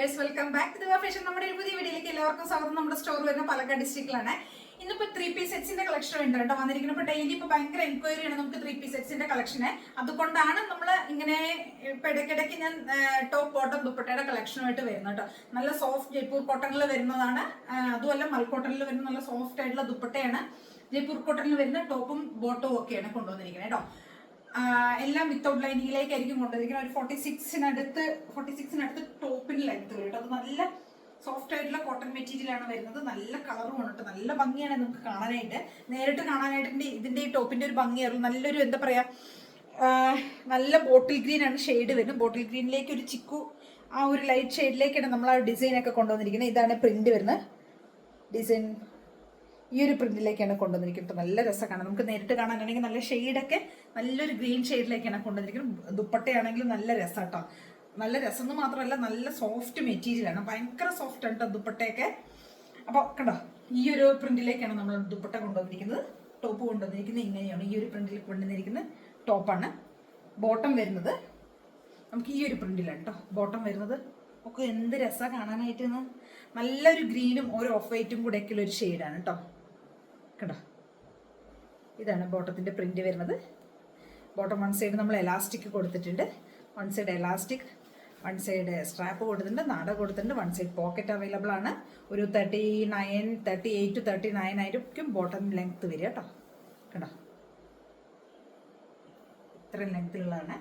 Viewers, welcome back to fashion. നമ്മുടെ ഒരു പുതിയ വീഡിയോയിലേക്ക് എല്ലാവർക്കും സ്വാഗതം. നമ്മുടെ സ്റ്റോർ വരുന്ന പാലക്കാട് ഡിസ്ട്രിക്റ്റിലാണ്. ഇന്നിപ്പോ 3 പീസ് സെറ്റ്സിന്റെ കളക്ഷൻ ഉണ്ട് കേട്ടോ വന്നിരിക്കുന്നത്. ഇപ്പൊ ഡെയിലി ഇപ്പൊ ഭയങ്കര എൻക്വയറി ആണ് നമുക്ക് 3 പീസ് സെറ്റ്സിന്റെ കളക്ഷന്. അതുകൊണ്ടാണ് നമ്മൾ ഇങ്ങനെ ഇടയ്ക്കിടയ്ക്ക് ഞാൻ ടോപ്പ് ബോട്ടം ദുപ്പട്ടയുടെ കളക്ഷനുമായിട്ട് വരുന്നത് കേട്ടോ. നല്ല സോഫ്റ്റ് ജയ്പൂർ കോട്ടണിൽ വരുന്നതാണ്. അതുമല്ല മൽക്കോട്ടണിൽ വരുന്ന നല്ല സോഫ്റ്റ് ആയിട്ടുള്ള ദുപ്പട്ടയാണ്. ജയ്പൂർ കോട്ടണിൽ വരുന്ന ടോപ്പും ബോട്ടവും ഒക്കെയാണ് കൊണ്ടുവന്നിരിക്കുന്നത് കേട്ടോ. എല്ലാം വിത്തൗട്ട് ലൈനിങ്ങിലേക്കായിരിക്കും കൊണ്ടുവന്നിരിക്കുന്നത്. ഒരു 46-നടുത്ത് ടോപ്പിന് ലെങ്ത് വരും കേട്ടോ. അത് നല്ല സോഫ്റ്റ് ആയിട്ടുള്ള കോട്ടൺ മെറ്റീരിയൽ ആണ് വരുന്നത്. നല്ല കളറും ആണ് കേട്ടോ. നല്ല ഭംഗിയാണ് നമുക്ക് കാണാനായിട്ട്. നേരിട്ട് കാണാനായിട്ട് ഇതിന്റെ ഈ ടോപ്പിന്റെ ഒരു ഭംഗിയായിരുന്നു. നല്ലൊരു എന്താ പറയാ, നല്ല ബോട്ടിൽ ഗ്രീൻ ആണ് ഷെയ്ഡ് വരുന്നത്. ബോട്ടിൽ ഗ്രീനിലേക്ക് ഒരു ചിക്കു ആ ഒരു ലൈറ്റ് ഷെയ്ഡിലേക്കാണ് നമ്മൾ ആ ഡിസൈൻ ഒക്കെ കൊണ്ടുവന്നിരിക്കുന്നത്. ഇതാണ് പ്രിന്റ് വരുന്നത്. ഡിസൈൻ ഈ ഒരു പ്രിന്റിലേക്കാണ് കൊണ്ടുവന്നിരിക്കുന്നത്. നല്ല രസമാണ് നമുക്ക് നേരിട്ട് കാണാനാണെങ്കിൽ. നല്ല ഷെയ്ഡൊക്കെ നല്ലൊരു ഗ്രീൻ ഷെയ്ഡിലേക്കാണ് കൊണ്ടുവന്നിരിക്കുന്നത്. ദുപ്പട്ടയാണെങ്കിലും നല്ല രസം കേട്ടോ. നല്ല രസം എന്ന് മാത്രമല്ല നല്ല സോഫ്റ്റ് മെറ്റീരിയലാണ്. ഭയങ്കര സോഫ്റ്റ് ആണ് കേട്ടോ ദുപ്പട്ടയൊക്കെ. അപ്പോൾ കണ്ടോ, ഈ ഒരു പ്രിന്റിലേക്കാണ് നമ്മൾ ദുപ്പട്ട കൊണ്ടുവന്നിരിക്കുന്നത്. ടോപ്പ് കൊണ്ടുവന്നിരിക്കുന്നത് ഇങ്ങനെയാണ്. ഈ ഒരു പ്രിന്റിൽ കൊണ്ടുവന്നിരിക്കുന്ന ടോപ്പാണ്. ബോട്ടം വരുന്നത് നമുക്ക് ഈ ഒരു പ്രിന്റിലാണ് കേട്ടോ ബോട്ടം വരുന്നത്. ഒക്കെ എന്ത് രസമാണ് കാണാനായിട്ട്. നല്ലൊരു ഗ്രീനും ഒരു ഓഫ് വൈറ്റും കൂടെ ഒക്കെയുള്ള ഒരു ഷെയ്ഡാണ് കേട്ടോ. കണ്ടോ, ഇതാണ് ബോട്ടത്തിൻ്റെ പ്രിന്റ് വരുന്നത്. ബോട്ടം വൺ സൈഡ് നമ്മൾ എലാസ്റ്റിക് കൊടുത്തിട്ടുണ്ട്. One side elastic, one side strap കൊടുത്തിട്ടുണ്ട്, നാട കൊടുത്തിട്ടുണ്ട്. വൺ സൈഡ് പോക്കറ്റ് അവൈലബിൾ ആണ്. ഒരു 38 to 39 ആയിരിക്കും ബോട്ടം ലെങ്ത് വരിക കേട്ടോ. കണ്ടോ, ഇത്രയും ലെങ്ത്തിലുള്ളതാണ്.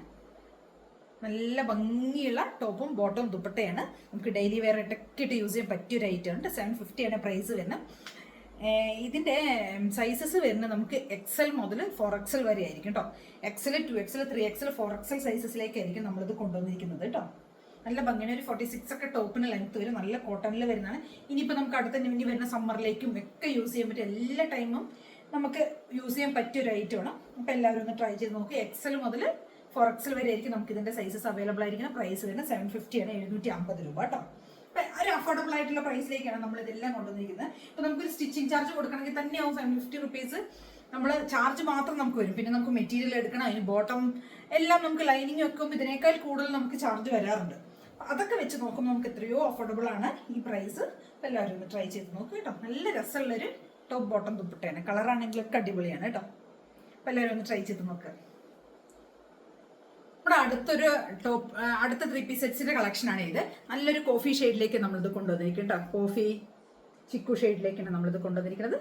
നല്ല ഭംഗിയുള്ള ടോപ്പും ബോട്ടവും ദുപ്പട്ടയാണ്. നമുക്ക് ഡെയിലി വെയർ ഇട്ട് യൂസ് ചെയ്യാൻ പറ്റിയൊരു ഐറ്റം ഉണ്ട്. 750 ആണ് പ്രൈസ് വരുന്നത്. ഇതിൻ്റെ സൈസസ് വരുന്നത് നമുക്ക് XL മുതൽ 4XL വരെ ആയിരിക്കും കേട്ടോ. XL, 2XL, 3XL, 4XL സൈസസിലേക്കായിരിക്കും നമ്മളിത് കൊണ്ടുവന്നിരിക്കുന്നത് കേട്ടോ. നല്ല ഭംഗിയാണ്. ഒരു 46 ഒക്കെ ടോപ്പിന് ലെങ്ത് വരും. നല്ല കോട്ടണിൽ വരുന്നതാണ്. ഇനിയിപ്പോൾ നമുക്ക് അടുത്ത ഇനി വരുന്ന സമ്മറിലേക്കും ഒക്കെ യൂസ് ചെയ്യാൻ പറ്റും. എല്ലാ ടൈമും നമുക്ക് യൂസ് ചെയ്യാൻ പറ്റിയൊരു ഐറ്റമാണ്. അപ്പോൾ എല്ലാവരും ഒന്ന് ട്രൈ ചെയ്ത് നോക്കുക. XL മുതൽ 4XL വരെ ആയിരിക്കും നമുക്ക് ഇതിൻ്റെ സൈസസ് അവൈലബിൾ ആയിരിക്കണം. പ്രൈസ് വരുന്നത് 750 ആണ്, 750 രൂപ കേട്ടോ. അപ്പം ഒരു അഫോർഡബിൾ ആയിട്ടുള്ള പ്രൈസിലേക്കാണ് നമ്മൾ ഇതെല്ലാം കൊണ്ടുവന്നിരിക്കുന്നത്. ഇപ്പോൾ നമുക്കൊരു സ്റ്റിച്ചിങ് ചാർജ് കൊടുക്കണമെങ്കിൽ തന്നെയാവും 750 റുപ്പീസ്. നമ്മൾ ചാർജ് മാത്രം നമുക്ക് വരും. പിന്നെ നമുക്ക് മെറ്റീരിയൽ എടുക്കണം, അതിന് ബോട്ടം എല്ലാം നമുക്ക് ലൈനിങ് വെക്കുമ്പോൾ ഇതിനേക്കാൾ കൂടുതൽ നമുക്ക് ചാർജ് വരാറുണ്ട്. അതൊക്കെ വെച്ച് നോക്കുമ്പോൾ നമുക്ക് എത്രയോ അഫോർഡബിൾ ആണ് ഈ പ്രൈസ്. എല്ലാവരും ഒന്ന് ട്രൈ ചെയ്ത് നോക്കുക കേട്ടോ. നല്ല രസമുള്ളൊരു ടോപ്പ് ബോട്ടം ദുപ്പട്ടയാണ്. കളറാണെങ്കിലൊക്കെ അടിപൊളിയാണ് കേട്ടോ. അപ്പോൾ എല്ലാവരും ഒന്ന് ട്രൈ ചെയ്ത് നോക്കുക. അടുത്ത 3 പീസ് സെറ്റ്സിന്റെ കളക്ഷനാണ് ഇത്. നല്ലൊരു കോഫി ഷെയ്ഡിലേക്ക് നമ്മളിത് കൊണ്ടുവന്നിരിക്കും കേട്ടോ. കോഫി ചിക്കു ഷെയ്ഡിലേക്കാണ് നമ്മളിത് കൊണ്ടുവന്നിരിക്കുന്നത്.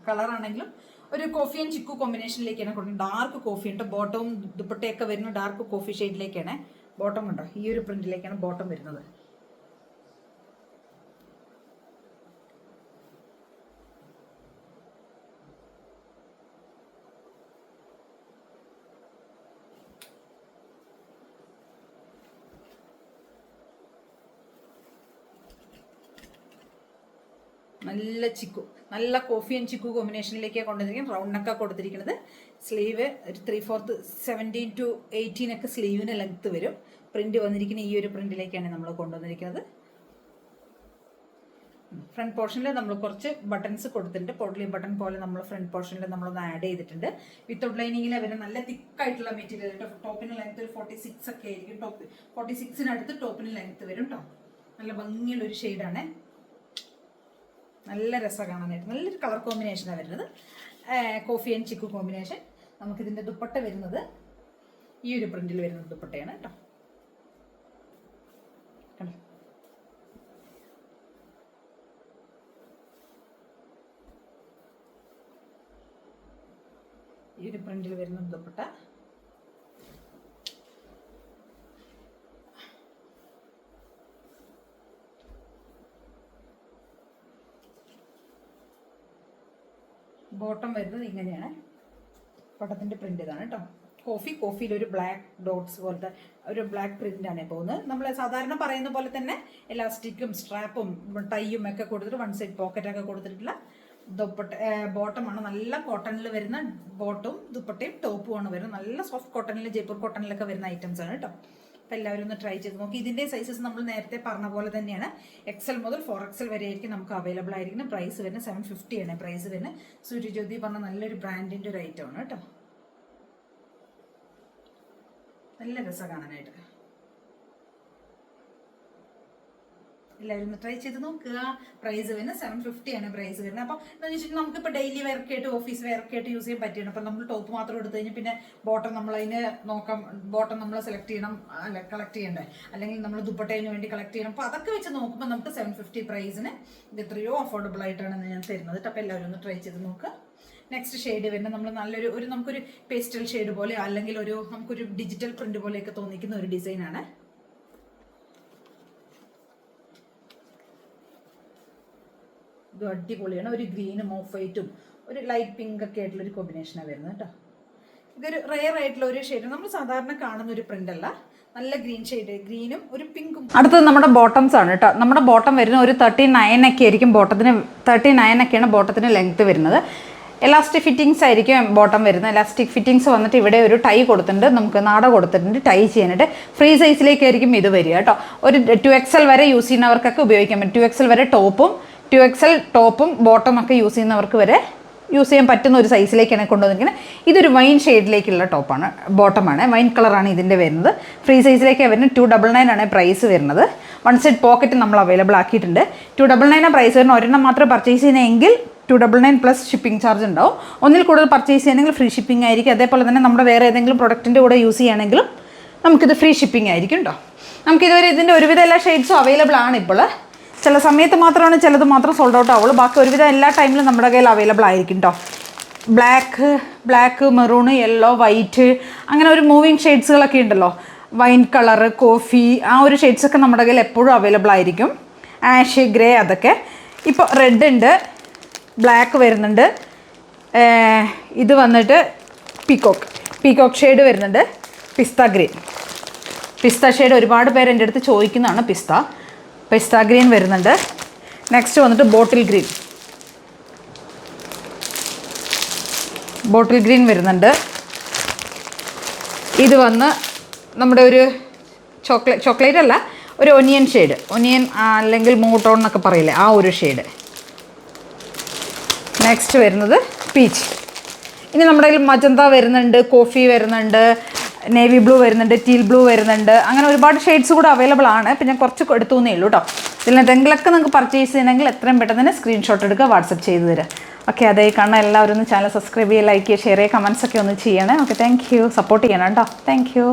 കളറാണെങ്കിലും ഒരു കോഫി ആൻഡ് ചിക്കു കോമ്പിനേഷനിലേക്കാണ് കൊണ്ടുവന്നത്. ഡാർക്ക് കോഫി ഉണ്ട്. ബോട്ടവും ദുപ്പട്ടയൊക്കെ വരുന്ന ഡാർക്ക് കോഫി ഷെയ്ഡിലേക്കാണ് ബോട്ടം കണ്ടോ. ഈ ഒരു പ്രിന്റിലേക്കാണ് ബോട്ടം വരുന്നത്. നല്ല ചിക്കു, നല്ല കോഫി ആൻഡ് ചിക്കു കോമ്പിനേഷനിലേക്കാണ് കൊണ്ടുവന്നിരിക്കുന്നത്. റൗണ്ട് നെക്കാ കൊടുത്തിരിക്കുന്നത്. സ്ലീവ് ഒരു 3/4 17 to 18 ഒക്കെ സ്ലീവിന് ലെങ്ത്ത് വരും. പ്രിന്റ് വന്നിരിക്കുന്ന ഈ ഒരു പ്രിന്റിലേക്കാണ് നമ്മൾ കൊണ്ടുവന്നിരിക്കുന്നത്. ഫ്രണ്ട് പോർഷനിൽ നമ്മൾ കുറച്ച് ബട്ടൺസ് കൊടുത്തിട്ടുണ്ട്. പോട്ട്ലി ബട്ടൺ പോലെ നമ്മൾ ഫ്രണ്ട് പോർഷനിൽ നമ്മളൊന്ന് ആഡ് ചെയ്തിട്ടുണ്ട്. വിത്തൗട്ട് ലൈനിങ്ങിൽ വരുന്ന നല്ല തിക്കായിട്ടുള്ള മെറ്റീരിയൽ കേട്ടോ. ടോപ്പിന് ലെങ്ത്ത് ഒരു 46 ഒക്കെ ആയിരിക്കും. 46-നടുത്ത് ടോപ്പിന് ലെങ്ത്ത് വരും കേട്ടോ. നല്ല ഭംഗിയുള്ളൊരു ഷെയ്ഡാണ്. നല്ല രസമാണ് കാണാനായിട്ട്. നല്ലൊരു കളർ കോമ്പിനേഷനാണ് വരുന്നത്. Coffee and chikoo combination. നമുക്കിതിൻ്റെ ദുപ്പട്ട വരുന്നത് ഈ ഒരു പ്രിന്റിൽ വരുന്ന ദുപ്പട്ടയാണ് കേട്ടോ. കണ്ടോ, ഈ ഒരു പ്രിന്റിൽ വരുന്ന ദുപ്പട്ട. ബോട്ടം വരുന്നത് ഇങ്ങനെയാണ്. ബോട്ടത്തിൻ്റെ പ്രിന്റ് ഇതാണ് കേട്ടോ. കോഫിയിൽ ഒരു ബ്ലാക്ക് ഡോട്ട്സ് പോലത്തെ ഒരു ബ്ലാക്ക് പ്രിന്റാണ് പോകുന്നത്. നമ്മൾ സാധാരണ പറയുന്ന പോലെ തന്നെ എലാസ്റ്റിക്കും സ്ട്രാപ്പും ടൈയും ഒക്കെ കൊടുത്തിട്ട് വൺ സൈഡ് പോക്കറ്റൊക്കെ കൊടുത്തിട്ടുള്ള ബോട്ടമാണ്. നല്ല കോട്ടണിൽ വരുന്ന ബോട്ടും ദുപ്പട്ടയും ടോപ്പുമാണ് വരുന്നത്. നല്ല സോഫ്റ്റ് കോട്ടണിൽ, ജയ്പൂർ കോട്ടണിലൊക്കെ വരുന്ന ഐറ്റംസ് ആണ് കേട്ടോ. അപ്പോൾ എല്ലാവരും ഒന്ന് ട്രൈ ചെയ്ത് നോക്കി. ഇതിൻ്റെ സൈസസ് നമ്മൾ നേരത്തെ പറഞ്ഞ പോലെ തന്നെയാണ്. XL മുതൽ 4XL വരെ ആയിരിക്കും നമുക്ക് അവൈലബിൾ ആയിരിക്കുന്നത്. പ്രൈസ് വരുന്നത് 750 ആണ് പ്രൈസ് വരുന്നത്. സൂര്യജ്യോതി പറഞ്ഞ നല്ലൊരു ബ്രാൻഡിൻ്റെ ഒരു ഐറ്റമാണ് കേട്ടോ. നല്ല രസമാണ് കാണാനായിട്ട്. എല്ലാവരും ഒന്ന് ട്രൈ ചെയ്ത് നോക്കുക. പ്രൈസ് വരുന്നത് 750 ആണ് പ്രൈസ് വരുന്നത്. അപ്പോൾ എന്താണെന്ന് വെച്ചിട്ടുണ്ടെങ്കിൽ നമുക്കിപ്പോൾ ഡെയിലി വെയർക്ക് ആയിട്ട് ഓഫീസ് വെയർക്ക് ആയിട്ട് യൂസ് ചെയ്യാൻ പറ്റിയാണ്. അപ്പോൾ നമ്മൾ ടോപ്പ് മാത്രം എടുത്തു കഴിഞ്ഞാൽ പിന്നെ ബോട്ടം നമ്മളതിന് നോക്കാം, ബോട്ടം നമ്മൾ സെലക്ട് ചെയ്യണം, അല്ല കളക്ട് ചെയ്യണ്ടേ, അല്ലെങ്കിൽ നമ്മൾ ദുപ്പട്ടയിന് വേണ്ടി കളക്ട് ചെയ്യണം. അപ്പോൾ അതൊക്കെ വെച്ച് നോക്കുമ്പോൾ നമുക്ക് 750 പ്രൈസിന് ഇത് എത്രയോ അഫോർഡബിൾ ആയിട്ടാണ് ഞാൻ തരുന്നത്. അപ്പോൾ എല്ലാവരും ഒന്ന് ട്രൈ ചെയ്ത് നോക്കുക. നെക്സ്റ്റ് ഷെയ്ഡ് വരുന്നത് നമ്മൾ നല്ലൊരു നമുക്കൊരു പേസ്റ്റൽ ഷെയ്ഡ് പോലെ അല്ലെങ്കിൽ നമുക്കൊരു ഡിജിറ്റൽ പ്രിന്റ് പോലെയൊക്കെ തോന്നിക്കുന്ന ഒരു ഡിസൈനാണ്. ഇത് അടിപൊളിയാണ്. ഒരു ഗ്രീനും ഓഫ് വൈറ്റും ഒരു ലൈറ്റ് പിങ്ക് ഒക്കെ ആയിട്ടുള്ള ഒരു കോമ്പിനേഷനാണ് വരുന്നത് കേട്ടോ. ഇതൊരു റെയർ ആയിട്ടുള്ള ഒരു ഷെയ്ഡ്, നമ്മൾ സാധാരണ കാണുന്ന ഒരു പ്രിന്റ് അല്ല, നല്ല ഗ്രീൻ ഷെയ്ഡ്, ഗ്രീനും ഒരു പിങ്കും. അടുത്തത് നമ്മുടെ ബോട്ടംസ് ആണ് കേട്ടോ. നമ്മുടെ ബോട്ടം വരുന്ന ഒരു 39 ഒക്കെ ആയിരിക്കും ബോട്ടത്തിന്, 39 ഒക്കെയാണ് ബോട്ടത്തിന് ലെങ്ത് വരുന്നത്. എലാസ്റ്റിക് ഫിറ്റിങ്സ് ആയിരിക്കും ബോട്ടം വരുന്നത്. എലാസ്റ്റിക് ഫിറ്റിങ്സ് വന്നിട്ട് ഇവിടെ ഒരു ടൈ കൊടുത്തിട്ടുണ്ട്, നമുക്ക് നാട കൊടുത്തിട്ടുണ്ട് ടൈ ചെയ്യാനായിട്ട്. ഫ്രീ സൈസിലേക്കായിരിക്കും ഇത് വരിക കേട്ടോ. ഒരു 2XL വരെ യൂസ് ചെയ്യുന്നവർക്കൊക്കെ ഉപയോഗിക്കാൻ പറ്റും. 2XL വരെ ടോപ്പും ബോട്ടം ഒക്കെ യൂസ് ചെയ്യുന്നവർക്ക് വരെ യൂസ് ചെയ്യാൻ പറ്റുന്ന ഒരു സൈസിലേക്കാണ് കൊണ്ടുവന്നിരിക്കുന്നത്. ഇതൊരു വൈൻ ഷെയ്ഡിലേക്കുള്ള ടോപ്പാണ്, ബോട്ടമാണ്, വൈൻ കളറാണ് ഇതിൻ്റെ വരുന്നത്. ഫ്രീ സൈസിലേക്കാണ് വരുന്നത്. 299 ആണ് പ്രൈസ് വരുന്നത്. 1 സൈഡ് പോക്കറ്റ് നമ്മൾ അവൈലബിൾ ആക്കിയിട്ടുണ്ട്. 299 പ്രൈസ് വരുന്നത്. ഒരെണ്ണം മാത്രം പർച്ചേസ് ചെയ്യുന്നതെങ്കിൽ 299 പ്ലസ് ഷിപ്പിംഗ് ചാർജ് ഉണ്ടാവും. ഒന്നിൽ കൂടുതൽ പർച്ചേസ് ചെയ്യണമെങ്കിൽ ഫ്രീ ഷിപ്പിംഗ് ആയിരിക്കും. അതേപോലെ തന്നെ നമ്മുടെ വേറെ ഏതെങ്കിലും പ്രൊഡക്റ്റിൻ്റെ കൂടെ യൂസ് ചെയ്യുകയാണെങ്കിലും നമുക്കിത് ഫ്രീ ഷിപ്പിംഗ് ആയിരിക്കും കേട്ടോ. നമുക്കിതുവരെ ഇതിൻ്റെ ഒരുവിധ എല്ലാ ഷെയ്ഡ്സും അവൈലബിൾ ആണ്. ഇപ്പോൾ ചില സമയത്ത് മാത്രമാണ് ചിലത് മാത്രം സോൾഡ് ഔട്ട് ആവുള്ളൂ. ബാക്കി ഒരുവിധം എല്ലാ ടൈമിലും നമ്മുടെ കയ്യിൽ അവൈലബിൾ ആയിരിക്കും കേട്ടോ. ബ്ലാക്ക്, മെറൂൺ, യെല്ലോ, വൈറ്റ്, അങ്ങനെ ഒരു മൂവിങ് ഷെയ്ഡ്സുകളൊക്കെ ഉണ്ടല്ലോ. വൈൻ കളറ്, കോഫി, ആ ഒരു ഷെയ്ഡ്സൊക്കെ നമ്മുടെ കയ്യിൽ എപ്പോഴും അവൈലബിൾ ആയിരിക്കും. ആഷ്, ഗ്രേ, അതൊക്കെ. ഇപ്പോൾ റെഡ് ഉണ്ട്, ബ്ലാക്ക് വരുന്നുണ്ട്. ഇത് വന്നിട്ട് പീകോക്ക് ഷെയ്ഡ് വരുന്നുണ്ട്. പിസ്ത ഷെയ്ഡ് ഒരുപാട് പേര് എൻ്റെ അടുത്ത് ചോദിക്കുന്നതാണ്. പിസ്ത ഗ്രീൻ വരുന്നുണ്ട്. നെക്സ്റ്റ് വന്നിട്ട് ബോട്ടിൽ ഗ്രീൻ വരുന്നുണ്ട്. ഇത് വന്ന് നമ്മുടെ ഒരു ചോക്ലേറ്റ് അല്ല, ഒരു ഒനിയൻ അല്ലെങ്കിൽ മൂട്ടോൺ എന്നൊക്കെ പറയില്ലേ, ആ ഒരു ഷെയ്ഡ്. നെക്സ്റ്റ് വരുന്നത് പീച്ച്. ഇനി നമ്മുടെ കയ്യിൽ മജന്ത വരുന്നുണ്ട്, കോഫി വരുന്നുണ്ട്, നേവി ബ്ലൂ വരുന്നുണ്ട്, ടീൽ ബ്ലൂ വരുന്നുണ്ട്. അങ്ങനെ ഒരുപാട് ഷെയ്ഡ്സ് കൂടെ അവൈലബിൾ ആണ്. ഇപ്പം ഞാൻ കുറച്ച് എടുത്തുന്നേ ഉള്ളൂ കേട്ടോ. ഇതിലെന്തെങ്കിലുമൊക്കെ നിങ്ങൾക്ക് പർച്ചേസ് ചെയ്യണമെങ്കിൽ എത്രയും പെട്ടെന്ന് തന്നെ സ്ക്രീൻഷോട്ട് എടുക്കുക, വാട്സപ്പ് ചെയ്ത് തരാം. ഓക്കെ, അതേ കാണാൻ എല്ലാവരും ഒന്ന് ചാനൽ സബ്സ്ക്രൈബ് ചെയ്യുക, ലൈക്ക് ചെയ്യുക, ഷെയർ ചെയ്യുക, കമൻസ് ഒക്കെ ഒന്ന് ചെയ്യണേ. Okay, thank you. സപ്പോർട്ട് ചെയ്യണം കേട്ടോ. Thank you.